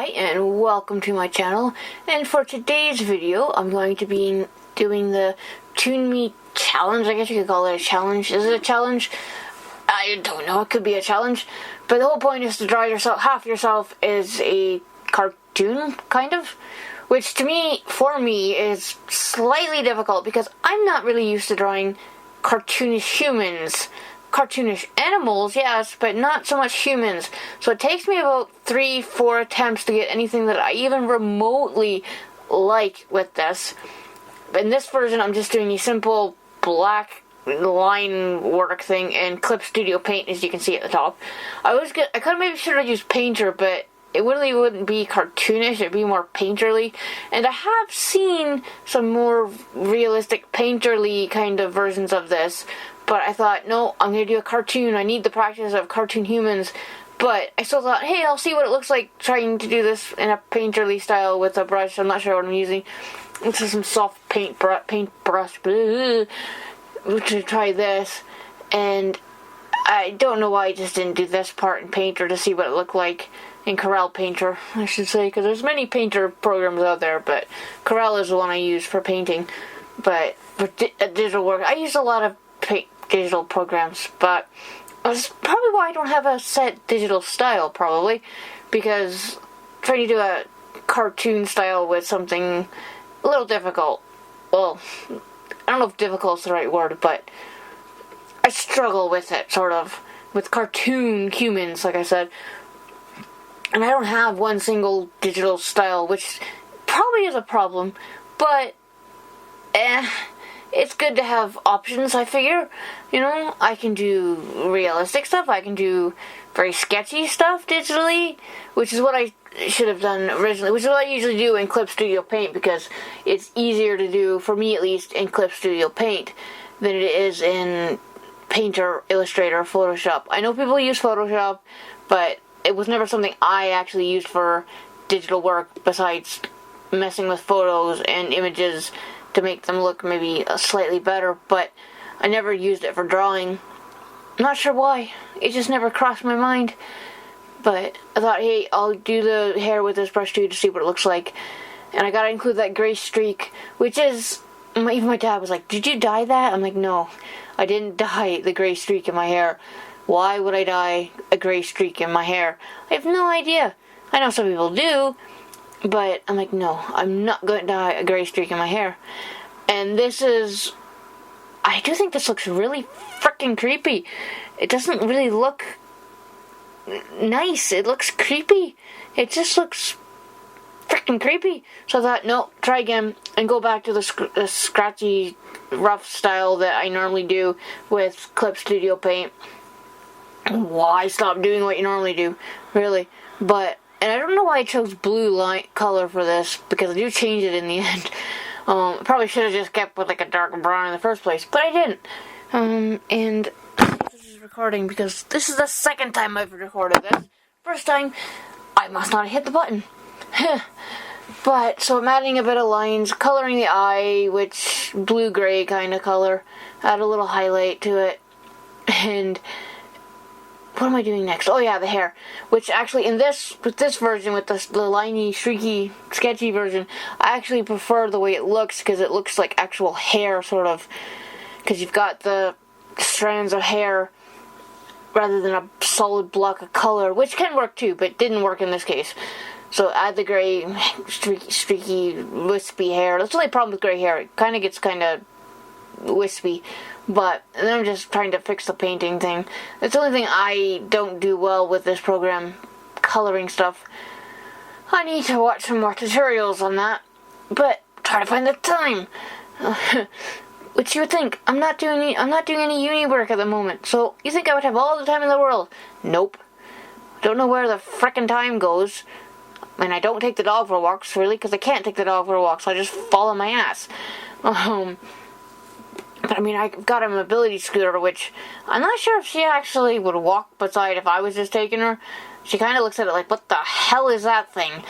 Hi and welcome to my channel, and for today's video I'm going to be doing the toonme challenge. I guess you could call it a challenge. Is it a challenge? I don't know, it could be a challenge, but the whole point is to draw yourself, half yourself is a cartoon, kind of, which for me is slightly difficult because I'm not really used to drawing cartoonish humans. Cartoonish animals, yes, but not so much humans. So it takes me about 3-4 attempts to get anything that I even remotely like with this. In this version, I'm just doing a simple black line work thing in Clip Studio Paint, as you can see at the top. I could have maybe should have used Painter, but it really wouldn't be cartoonish, it'd be more painterly. And I have seen some more realistic painterly kind of versions of this, but I thought, no, I'm going to do a cartoon. I need the practice of cartoon humans. But I still thought, hey, I'll see what it looks like trying to do this in a painterly style with a brush. I'm not sure what I'm using. This is some soft paint brush to try this. And I don't know why I just didn't do this part in Painter to see what it looked like. In Corel Painter, I should say, because there's many painter programs out there, but Corel is the one I use for painting. But for digital work, I use a lot of digital programs, but that's probably why I don't have a set digital style, probably, because trying to do a cartoon style with something a little difficult. Well, I don't know if difficult is the right word, but I struggle with it, sort of, with cartoon humans, like I said. And I don't have one single digital style, which probably is a problem, but it's good to have options, I figure. You know, I can do realistic stuff, I can do very sketchy stuff digitally, which is what I should have done originally, which is what I usually do in Clip Studio Paint, because it's easier to do, for me at least, in Clip Studio Paint than it is in Painter, Illustrator, Photoshop. I know people use Photoshop, but it was never something I actually used for digital work, besides messing with photos and images to make them look maybe slightly better, but I never used it for drawing. I'm not sure why. It just never crossed my mind. But I thought, hey, I'll do the hair with this brush too to see what it looks like. And I gotta include that gray streak, which is, even my dad was like, did you dye that? I'm like, no, I didn't dye the gray streak in my hair. Why would I dye a gray streak in my hair? I have no idea. I know some people do, but I'm like, no, I'm not going to dye a gray streak in my hair. And this is, I do think this looks really freaking creepy. It doesn't really look nice. It looks creepy. It just looks freaking creepy. So I thought, no, try again and go back to the scratchy, rough style that I normally do with Clip Studio Paint. Why stop doing what you normally do, really? But, and I don't know why I chose blue light color for this, because I do change it in the end. I probably should have just kept with like a dark brown in the first place, but I didn't. And this is recording because this is the second time I've recorded this. First time, I must not have hit the button. But, so I'm adding a bit of lines, coloring the eye, which blue-gray kind of color. Add a little highlight to it. And what am I doing next? Oh yeah, the hair. Which actually, with this version, with the liney, streaky, sketchy version, I actually prefer the way it looks, because it looks like actual hair, sort of. Because you've got the strands of hair, rather than a solid block of color, which can work too, but didn't work in this case. So add the gray, streaky, wispy hair. That's the only problem with gray hair. It kind of gets kind of wispy. But then I'm just trying to fix the painting thing. It's the only thing I don't do well with this program, coloring stuff. I need to watch some more tutorials on that, but try to find the time. Which you would think, I'm not doing any uni work at the moment, so you think I would have all the time in the world? Nope. Don't know where the frickin' time goes. And I don't take the dog for walks, really, because I can't take the dog for walks, so I just fall on my ass. But I mean, I've got a mobility scooter, which I'm not sure if she actually would walk beside if I was just taking her. She kind of looks at it like, what the hell is that thing?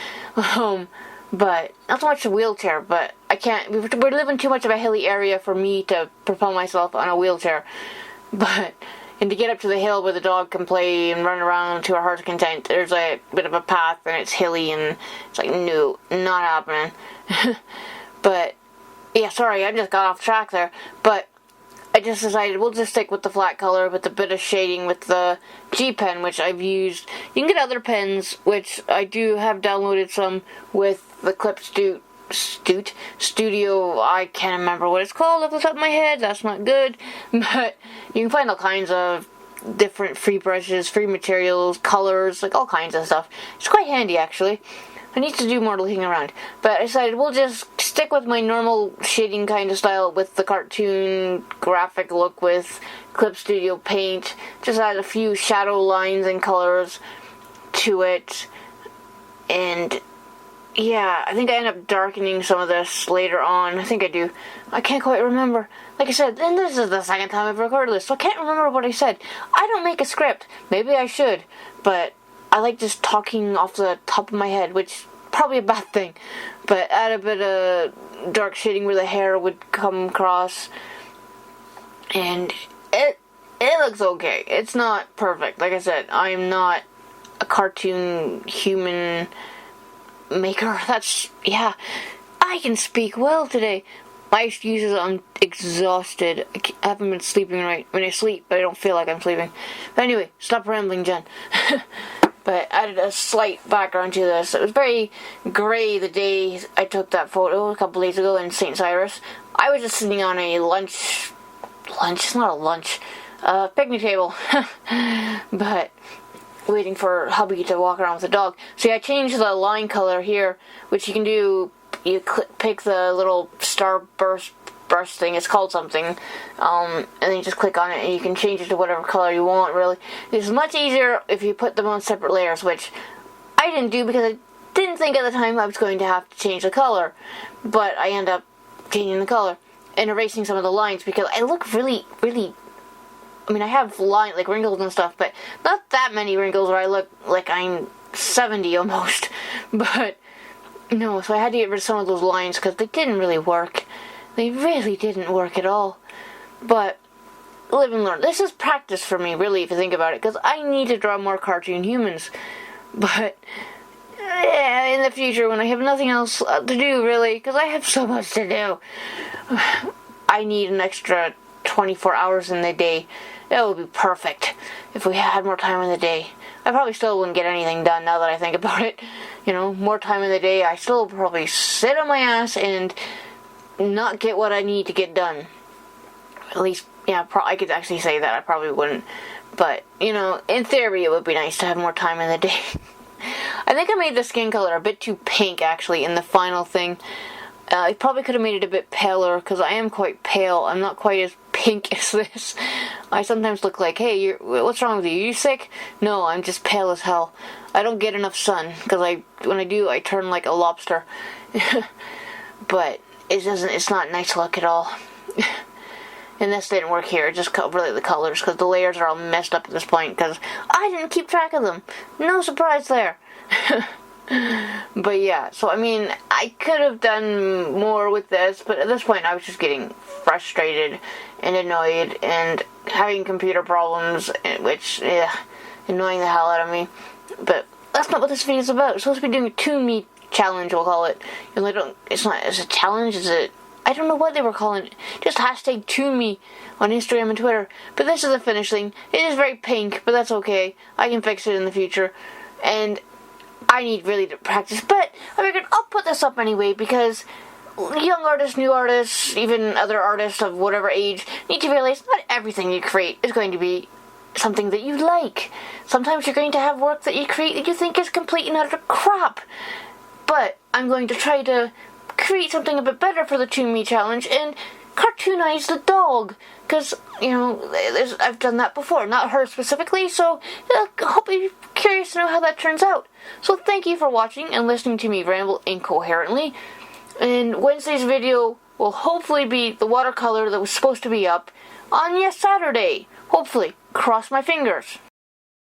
But not so much a wheelchair, but I can't, we're living too much of a hilly area for me to propel myself on a wheelchair. But And to get up to the hill where the dog can play and run around to our heart's content, there's a bit of a path and it's hilly and it's like, no, not happening. But, yeah, sorry, I just got off track there. But I just decided we'll just stick with the flat color with a bit of shading with the G pen, which I've used. You can get other pens, which I do have downloaded some with the Clip Studio. I can't remember what it's called off the top of my head. That's not good. But you can find all kinds of different free brushes, free materials, colors, like all kinds of stuff. It's quite handy, actually. I need to do more looking around. But I decided we'll just stick with my normal shading kind of style with the cartoon graphic look with Clip Studio paint. Just add a few shadow lines and colors to it. And yeah, I think I end up darkening some of this later on. I think I do. I can't quite remember. Like I said, and this is the second time I've recorded this, so I can't remember what I said. I don't make a script. Maybe I should, but I like just talking off the top of my head, which is probably a bad thing. But add a bit of dark shading where the hair would come across. And it looks okay. It's not perfect. Like I said, I'm not a cartoon human maker. Yeah. I can speak well today. My excuse is I'm exhausted. I haven't been sleeping right. When I sleep, but I don't feel like I'm sleeping. But anyway, stop rambling, Jen. But I added a slight background to this. It was very grey the day I took that photo a couple days ago in St. Cyrus. I was just sitting on a lunch, it's not a lunch, picnic table. But waiting for hubby to walk around with the dog. So yeah, I changed the line color here, which you can do. You pick the little starburst brush thing, it's called something, and then you just click on it and you can change it to whatever color you want, really. It's much easier if you put them on separate layers, which I didn't do because I didn't think at the time I was going to have to change the color, but I end up changing the color and erasing some of the lines because I look really, I mean, I have like wrinkles and stuff, but not that many wrinkles where I look like I'm 70 almost, but no, so I had to get rid of some of those lines because they didn't really work. They really didn't work at all. But live and learn. This is practice for me, really, if you think about it, because I need to draw more cartoon humans. But yeah, in the future, when I have nothing else to do, really, because I have so much to do, I need an extra 24 hours in the day. That would be perfect if we had more time in the day. I probably still wouldn't get anything done now that I think about it. You know, more time in the day, I still probably sit on my ass and not get what I need to get done. At least, yeah, I could actually say that. I probably wouldn't. But, you know, in theory, it would be nice to have more time in the day. I think I made the skin color a bit too pink, actually, in the final thing. I probably could have made it a bit paler, because I am quite pale. I'm not quite as pink as this. I sometimes look like, hey, what's wrong with you? Are you sick? No, I'm just pale as hell. I don't get enough sun, because when I do, I turn like a lobster. But it's not nice look at all. And this didn't work here. It just really the colors, because the layers are all messed up at this point, because I didn't keep track of them. No surprise there. But yeah, so I mean, I could have done more with this, but at this point I was just getting frustrated and annoyed and having computer problems, which, annoying the hell out of me. But that's not what this video is about. It's supposed to be doing a toonme challenge, we'll call it. It's a challenge, is it? I don't know what they were calling it. Just hashtag toonme on Instagram and Twitter. But this is the finished thing. It is very pink, but that's okay. I can fix it in the future. And I need really to practice. But I figured I'll put this up anyway because young artists, new artists, even other artists of whatever age need to realize not everything you create is going to be something that you like. Sometimes you're going to have work that you create that you think is complete and utter crap. But I'm going to try to create something a bit better for the toonme challenge and cartoonize the dog, because, you know, I've done that before, not her specifically, so I hope you're curious to know how that turns out. So thank you for watching and listening to me ramble incoherently, and Wednesday's video will hopefully be the watercolor that was supposed to be up on Saturday. Hopefully. Cross my fingers.